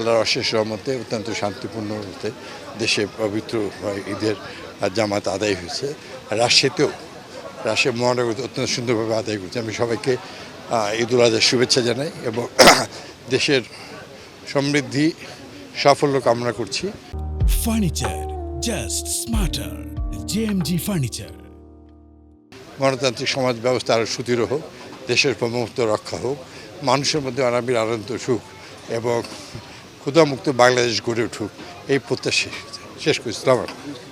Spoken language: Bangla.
আল্লাহর অশেষ রহমতে অত্যন্ত শান্তিপূর্ণ হতে দেশে পবিত্র ঈদের জামাত আদায় হয়েছে। রাজশাহীতেও রাজশাহী মহানগর অত্যন্ত সুন্দরভাবে আদায় করছে। আমি সবাইকে ঈদুল আজহার শুভেচ্ছা জানাই এবং দেশের সমৃদ্ধি সাফল্য কামনা করছি। Furniture just smarter, JMG furniture. গণতান্ত্রিক সমাজ ব্যবস্থা আরও সুদৃঢ় হোক, দেশের প্রমুক্ত রক্ষা হোক, মানুষের মধ্যে অনাবিল আনন্দ সুখ এবং ক্ষুধামুক্ত বাংলাদেশ গড়ে উঠুক, এই প্রত্যাশা শেষ করছি।